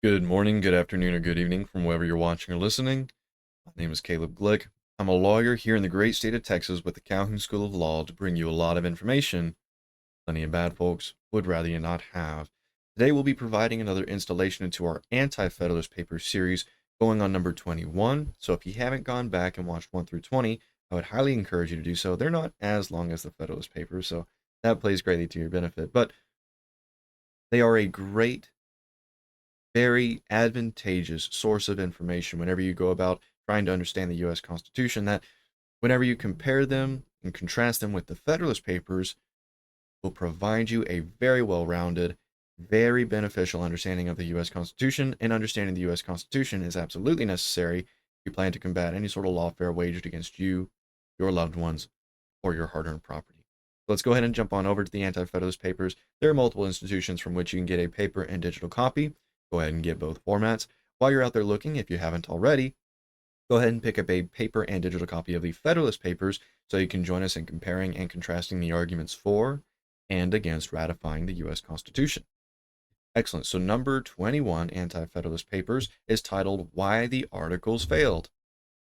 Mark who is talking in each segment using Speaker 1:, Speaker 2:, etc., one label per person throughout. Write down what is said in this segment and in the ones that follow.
Speaker 1: Good morning, good afternoon, or good evening from wherever you're watching or listening. My name is Caleb Glick. I'm a lawyer here in the great state of Texas with the Calhoun School of Law to bring you a lot of information plenty of bad folks would rather you not have. Today we'll be providing another installation into our Anti-Federalist Papers series going on number 21. So if you haven't gone back and watched 1 through 20, I would highly encourage you to do so. They're not as long as the Federalist Papers, so that plays greatly to your benefit. But they are a great, very advantageous source of information whenever you go about trying to understand the U.S. Constitution, that whenever you compare them and contrast them with the Federalist Papers, will provide you a very well-rounded, very beneficial understanding of the U.S. Constitution, and understanding the U.S. Constitution is absolutely necessary if you plan to combat any sort of lawfare waged against you, your loved ones, or your hard-earned property. Let's go ahead and jump on over to the Anti-Federalist Papers. There are multiple institutions from which you can get a paper and digital copy. Go ahead and get both formats. While you're out there looking, if you haven't already, go ahead and pick up a paper and digital copy of the Federalist Papers so you can join us in comparing and contrasting the arguments for and against ratifying the U.S. Constitution. Excellent. So number 21, Anti-Federalist Papers, is titled Why the Articles Failed.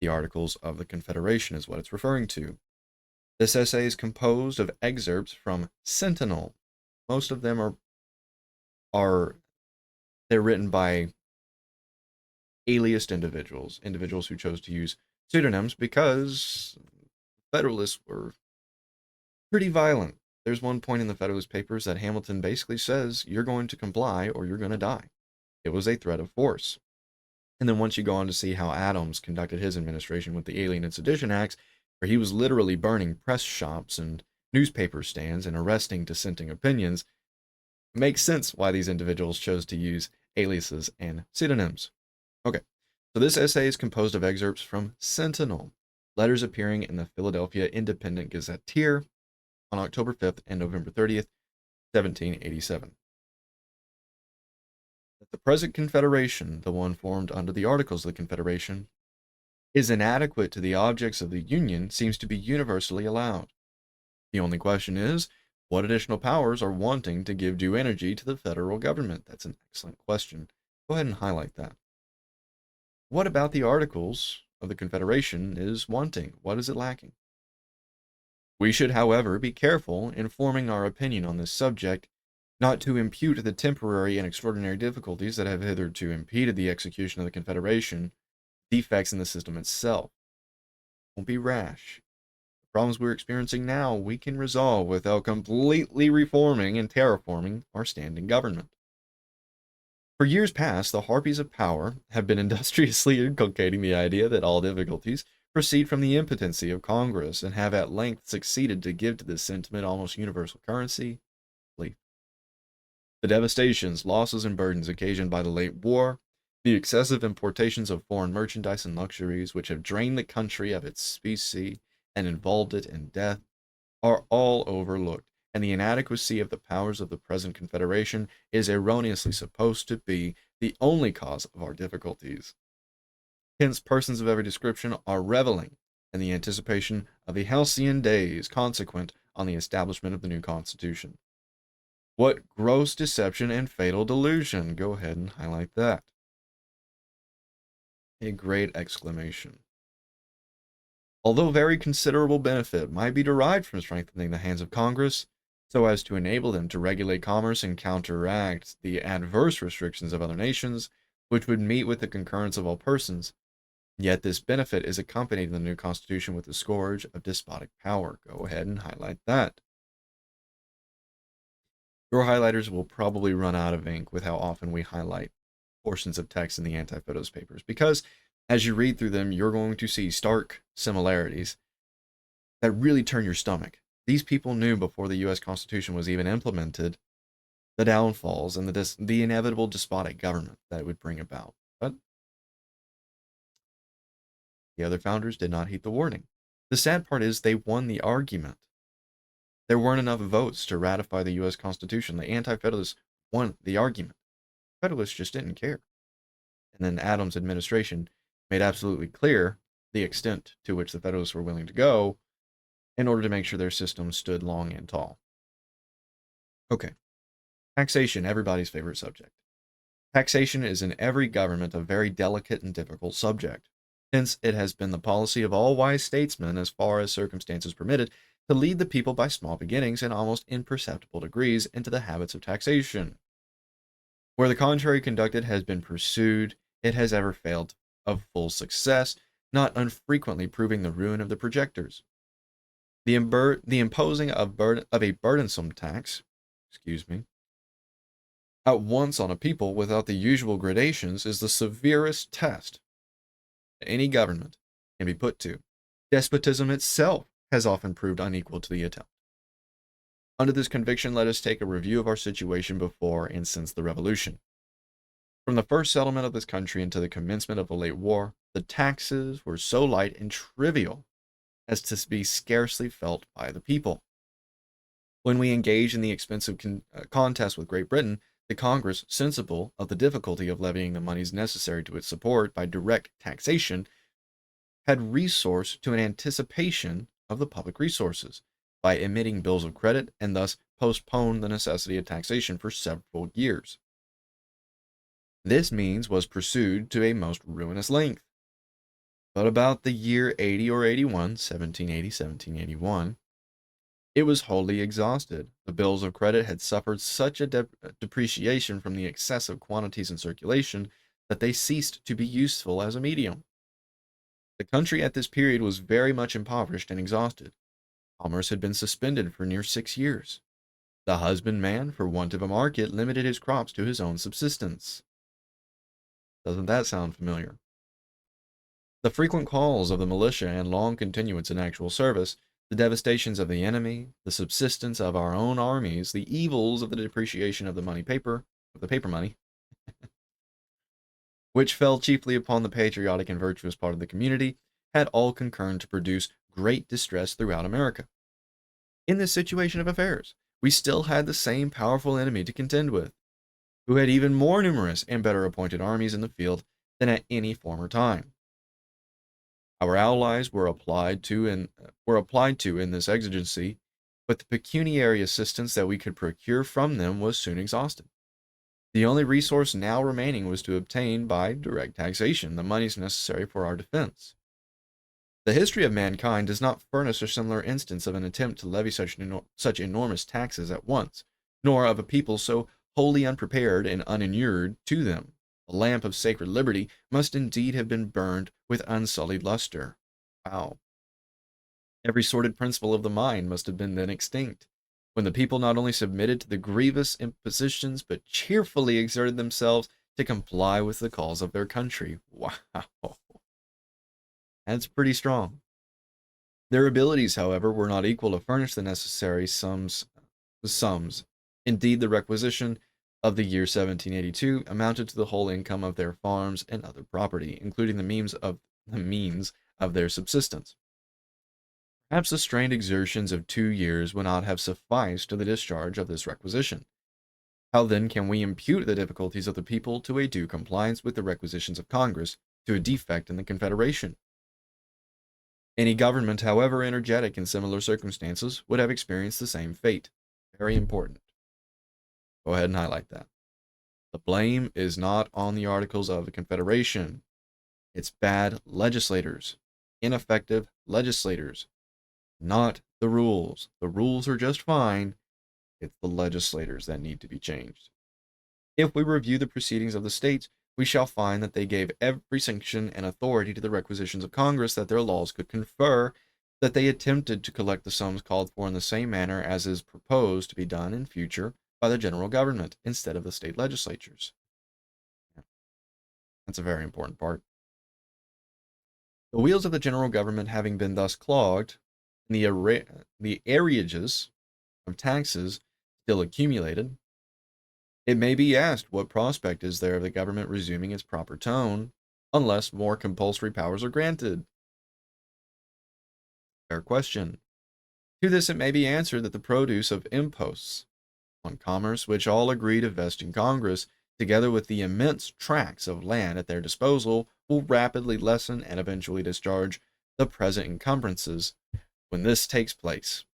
Speaker 1: The Articles of the Confederation is what it's referring to. This essay is composed of excerpts from Sentinel. Most of them they're written by aliased individuals who chose to use pseudonyms because Federalists were pretty violent. There's one point in the Federalist Papers that Hamilton basically says, you're going to comply or you're going to die. It was a threat of force. And then once you go on to see how Adams conducted his administration with the Alien and Sedition Acts, where he was literally burning press shops and newspaper stands and arresting dissenting opinions, it makes sense why these individuals chose to use aliases and pseudonyms. Okay, so this essay is composed of excerpts from Sentinel, letters appearing in the Philadelphia Independent Gazetteer on October 5th and November 30th, 1787. That the present Confederation, the one formed under the Articles of the Confederation, is inadequate to the objects of the Union seems to be universally allowed. The only question is, what additional powers are wanting to give due energy to the federal government? That's an excellent question. Go ahead and highlight that. What about the Articles of the Confederation is wanting? What is it lacking? We should, however, be careful in forming our opinion on this subject, not to impute the temporary and extraordinary difficulties that have hitherto impeded the execution of the Confederation defects in the system itself. Don't be rash. The problems we're experiencing now we can resolve without completely reforming and terraforming our standing government. For years past, the harpies of power have been industriously inculcating the idea that all difficulties proceed from the impotency of Congress, and have at length succeeded to give to this sentiment almost universal currency, belief. The devastations, losses, and burdens occasioned by the late war, the excessive importations of foreign merchandise and luxuries which have drained the country of its specie and involved it in debt, are all overlooked, and the inadequacy of the powers of the present Confederation is erroneously supposed to be the only cause of our difficulties. Hence, persons of every description are reveling in the anticipation of the halcyon days consequent on the establishment of the new Constitution. What gross deception and fatal delusion! Go ahead and highlight that. A great exclamation. Although very considerable benefit might be derived from strengthening the hands of Congress, so as to enable them to regulate commerce and counteract the adverse restrictions of other nations, which would meet with the concurrence of all persons, yet this benefit is accompanied in the new Constitution with the scourge of despotic power. Go ahead and highlight that. Your highlighters will probably run out of ink with how often we highlight portions of text in the Anti-Federalist Papers, because as you read through them, you're going to see stark similarities that really turn your stomach. These people knew before the U.S. Constitution was even implemented the downfalls and the inevitable despotic government that it would bring about. But the other founders did not heed the warning. The sad part is they won the argument. There weren't enough votes to ratify the U.S. Constitution. The Anti-Federalists won the argument. Federalists just didn't care. And then Adams' administration made absolutely clear the extent to which the Federalists were willing to go in order to make sure their system stood long and tall. Okay. Taxation, everybody's favorite subject. Taxation is in every government a very delicate and difficult subject. Hence, it has been the policy of all wise statesmen, as far as circumstances permitted, to lead the people by small beginnings and almost imperceptible degrees into the habits of taxation. Where the contrary conduct has been pursued, it has ever failed of full success, not unfrequently proving the ruin of the projectors. The imposing of a burdensome tax, at once on a people without the usual gradations is the severest test that any government can be put to. Despotism itself has often proved unequal to the attempt. Under this conviction, let us take a review of our situation before and since the Revolution. From the first settlement of this country until the commencement of the late war, the taxes were so light and trivial as to be scarcely felt by the people. When we engaged in the expensive contest with Great Britain, the Congress, sensible of the difficulty of levying the moneys necessary to its support by direct taxation, had recourse to an anticipation of the public resources by emitting bills of credit, and thus postponed the necessity of taxation for several years. This means was pursued to a most ruinous length. But about the year 80 or 81, 1780-1781, it was wholly exhausted. The bills of credit had suffered such a depreciation from the excessive quantities in circulation that they ceased to be useful as a medium. The country at this period was very much impoverished and exhausted. Commerce had been suspended for near 6 years. The husbandman, for want of a market, limited his crops to his own subsistence. Doesn't that sound familiar? The frequent calls of the militia and long continuance in actual service, the devastations of the enemy, the subsistence of our own armies, the evils of the depreciation of the paper money, which fell chiefly upon the patriotic and virtuous part of the community, had all concurred to produce great distress throughout America. In this situation of affairs, we still had the same powerful enemy to contend with, who had even more numerous and better appointed armies in the field than at any former time. Our allies were applied to in this exigency, but the pecuniary assistance that we could procure from them was soon exhausted. The only resource now remaining was to obtain by direct taxation the moneys necessary for our defense. The history of mankind does not furnish a similar instance of an attempt to levy such enormous taxes at once, nor of a people so wholly unprepared and uninured to them. The lamp of sacred liberty must indeed have been burned with unsullied luster. Wow. Every sordid principle of the mind must have been then extinct, when the people not only submitted to the grievous impositions, but cheerfully exerted themselves to comply with the calls of their country. Wow. That's pretty strong. Their abilities, however, were not equal to furnish the necessary sums. Indeed, the requisition of the year 1782 amounted to the whole income of their farms and other property, including the means of their subsistence. Perhaps the strained exertions of 2 years would not have sufficed to the discharge of this requisition. How then can we impute the difficulties of the people to a due compliance with the requisitions of Congress, to a defect in the Confederation? Any government, however energetic in similar circumstances, would have experienced the same fate. Very important. Go ahead and highlight that. The blame is not on the Articles of the Confederation. It's bad legislators, ineffective legislators, not the rules. The rules are just fine. It's the legislators that need to be changed. If we review the proceedings of the states, we shall find that they gave every sanction and authority to the requisitions of Congress that their laws could confer, that they attempted to collect the sums called for in the same manner as is proposed to be done in future by the general government instead of the state legislatures. That's a very important part. The wheels of the general government having been thus clogged, and the arrearages of taxes still accumulated, it may be asked, what prospect is there of the government resuming its proper tone unless more compulsory powers are granted? Fair question. To this it may be answered that the produce of imposts on commerce, which all agree to vest in Congress, together with the immense tracts of land at their disposal, will rapidly lessen and eventually discharge the present encumbrances when this takes place.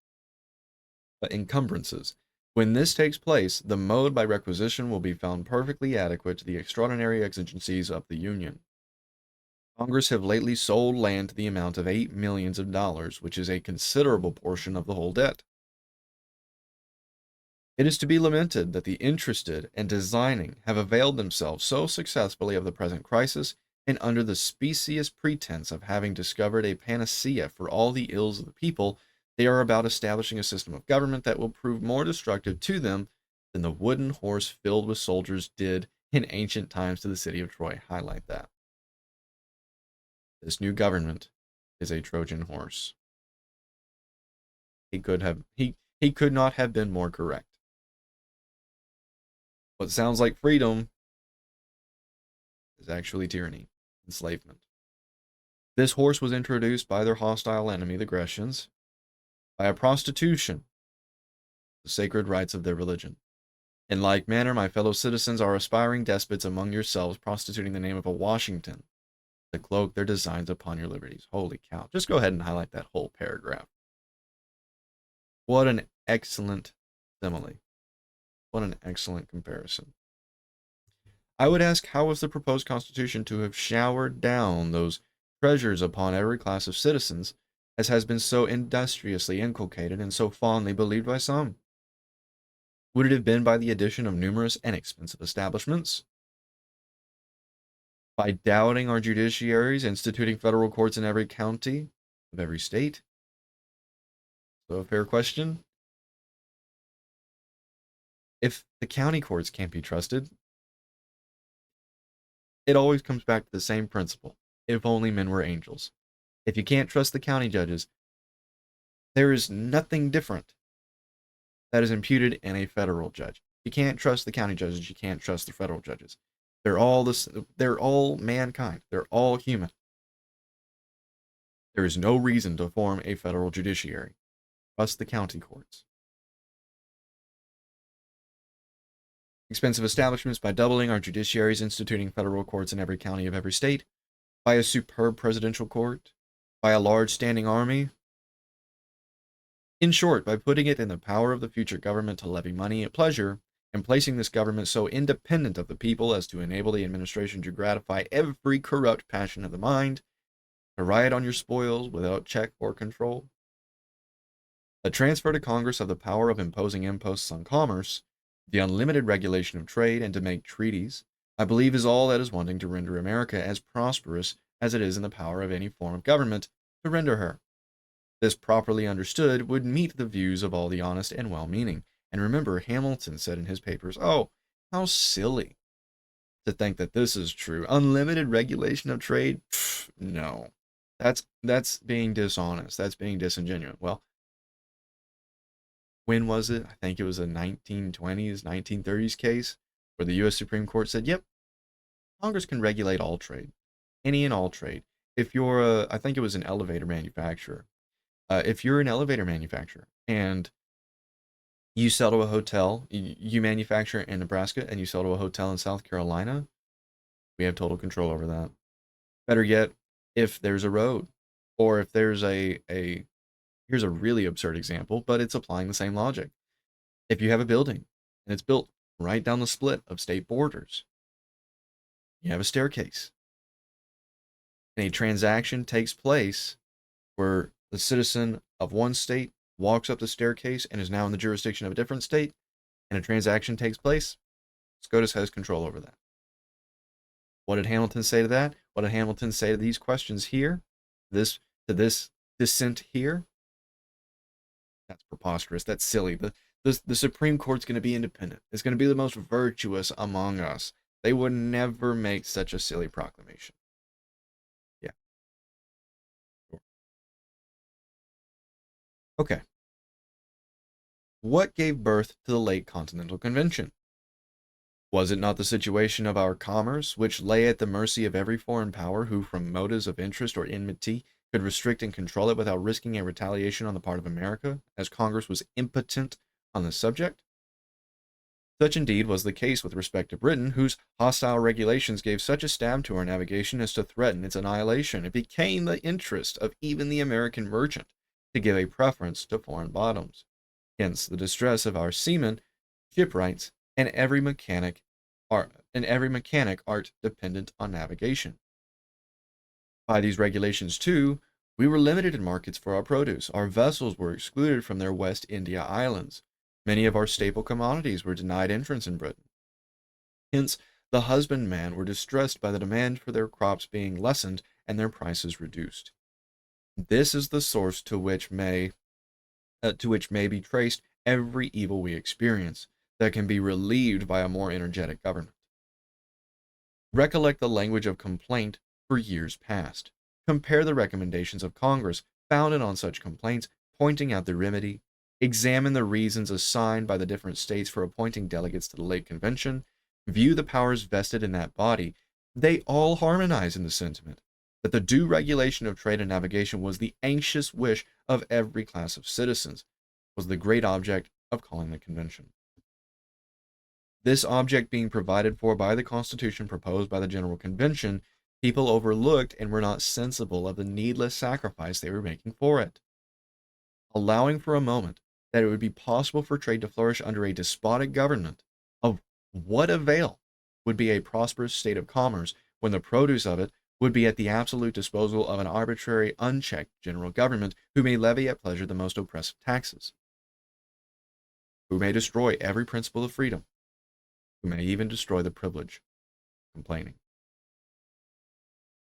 Speaker 1: But encumbrances, When this takes place, the mode by requisition will be found perfectly adequate to the extraordinary exigencies of the Union. Congress have lately sold land to the amount of $8 million, which is a considerable portion of the whole debt. It is to be lamented that the interested and designing have availed themselves so successfully of the present crisis, and under the specious pretense of having discovered a panacea for all the ills of the people, they are about establishing a system of government that will prove more destructive to them than the wooden horse filled with soldiers did in ancient times to the city of Troy. Highlight that. This new government is a Trojan horse. He could not have been more correct. What sounds like freedom is actually tyranny, enslavement. This horse was introduced by their hostile enemy, the Grecians, by a prostitution, the sacred rites of their religion. In like manner, my fellow citizens are aspiring despots among yourselves, prostituting the name of a Washington to cloak their designs upon your liberties. Holy cow. Just go ahead and highlight that whole paragraph. What an excellent simile. What an excellent comparison. I would ask, how was the proposed Constitution to have showered down those treasures upon every class of citizens, as has been so industriously inculcated and so fondly believed by some? Would it have been by the addition of numerous and expensive establishments? By doubting our judiciaries, instituting federal courts in every county of every state? So a fair question. If the county courts can't be trusted, it always comes back to the same principle. If only men were angels. If you can't trust the county judges, there is nothing different that is imputed in a federal judge. You can't trust the county judges, you can't trust the federal judges. They're all mankind. They're all human. There is no reason to form a federal judiciary. Trust the county courts. Expensive establishments by doubling our judiciaries, instituting federal courts in every county of every state, by a superb presidential court, by a large standing army. In short, by putting it in the power of the future government to levy money at pleasure, and placing this government so independent of the people as to enable the administration to gratify every corrupt passion of the mind, to riot on your spoils without check or control. A transfer to Congress of the power of imposing imposts on commerce, the unlimited regulation of trade, and to make treaties, I believe is all that is wanting to render America as prosperous as it is in the power of any form of government to render her. This, properly understood, would meet the views of all the honest and well-meaning. And remember, Hamilton said in his papers, oh, how silly to think that this is true. Unlimited regulation of trade? Pfft, no. That's being dishonest. That's being disingenuous. Well, when was it? I think it was a 1920s, 1930s case where the U.S. Supreme Court said, yep, Congress can regulate all trade, any and all trade. If you're I think it was an elevator manufacturer. If you're an elevator manufacturer and you sell to a hotel, you manufacture in Nebraska and you sell to a hotel in South Carolina, we have total control over that. Better yet, if there's a road, or if there's here's a really absurd example, but it's applying the same logic. If you have a building and it's built right down the split of state borders, you have a staircase, and a transaction takes place where the citizen of one state walks up the staircase and is now in the jurisdiction of a different state, and a transaction takes place, SCOTUS has control over that. What did Hamilton say to that? What did Hamilton say to these questions here? To this dissent here? That's preposterous. That's silly. The Supreme Court's going to be independent. It's going to be the most virtuous among us. They would never make such a silly proclamation. Yeah. Sure. Okay. What gave birth to the late Continental Convention? Was it not the situation of our commerce, which lay at the mercy of every foreign power who, from motives of interest or enmity, could restrict and control it without risking a retaliation on the part of America, as Congress was impotent on the subject? Such indeed was the case with respect to Britain, whose hostile regulations gave such a stab to our navigation as to threaten its annihilation. It became the interest of even the American merchant to give a preference to foreign bottoms. Hence the distress of our seamen shipwrights, and every mechanic art dependent on navigation. By these regulations, too, we were limited in markets for our produce. Our vessels were excluded from their West India islands. Many of our staple commodities were denied entrance in Britain. Hence, the husbandmen were distressed by the demand for their crops being lessened and their prices reduced. This is the source to which may be traced every evil we experience that can be relieved by a more energetic government. Recollect the language of complaint for years past. Compare the recommendations of Congress founded on such complaints, pointing out the remedy. Examine the reasons assigned by the different states for appointing delegates to the late convention. View the powers vested in that body. They all harmonize in the sentiment that the due regulation of trade and navigation was the anxious wish of every class of citizens, was the great object of calling the convention. This object being provided for by the Constitution proposed by the General Convention, people overlooked and were not sensible of the needless sacrifice they were making for it. Allowing for a moment that it would be possible for trade to flourish under a despotic government, of what avail would be a prosperous state of commerce when the produce of it would be at the absolute disposal of an arbitrary, unchecked general government who may levy at pleasure the most oppressive taxes, who may destroy every principle of freedom, who may even destroy the privilege of complaining.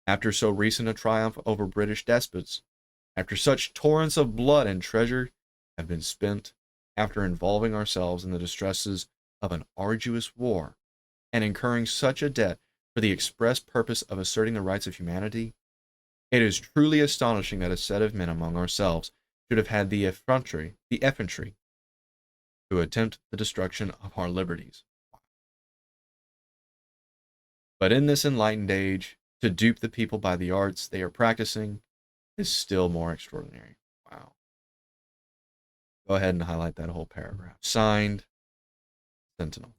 Speaker 1: After so recent a triumph over British despots, after such torrents of blood and treasure have been spent, after involving ourselves in the distresses of an arduous war, and incurring such a debt for the express purpose of asserting the rights of humanity, it is truly astonishing that a set of men among ourselves should have had the effrontery to attempt the destruction of our liberties. But in this enlightened age, to dupe the people by the arts they are practicing is still more extraordinary. Wow. Go ahead and highlight that whole paragraph. Signed, Sentinel.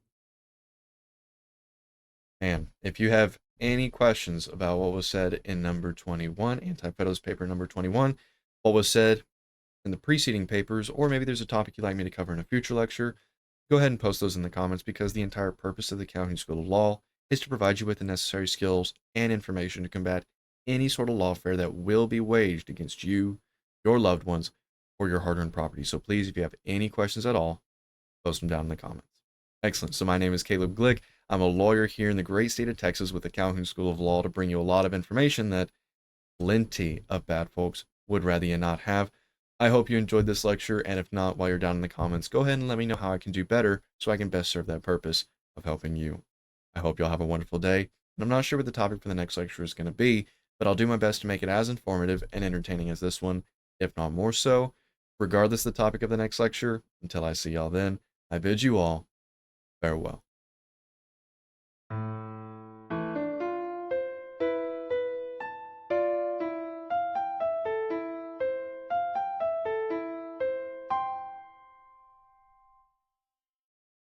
Speaker 1: And if you have any questions about what was said in number 21, Anti-Federalist paper number 21, what was said in the preceding papers, or maybe there's a topic you'd like me to cover in a future lecture, go ahead and post those in the comments, because the entire purpose of the Calhoun School of Law is to provide you with the necessary skills and information to combat any sort of lawfare that will be waged against you, your loved ones, or your hard-earned property. So please, if you have any questions at all, post them down in the comments. Excellent. So my name is Caleb Glick. I'm a lawyer here in the great state of Texas with the Calhoun School of Law to bring you a lot of information that plenty of bad folks would rather you not have. I hope you enjoyed this lecture, and if not, while you're down in the comments, go ahead and let me know how I can do better so I can best serve that purpose of helping you. I hope y'all have a wonderful day, and I'm not sure what the topic for the next lecture is going to be, but I'll do my best to make it as informative and entertaining as this one, if not more so. Regardless of the topic of the next lecture, until I see y'all then, I bid you all farewell.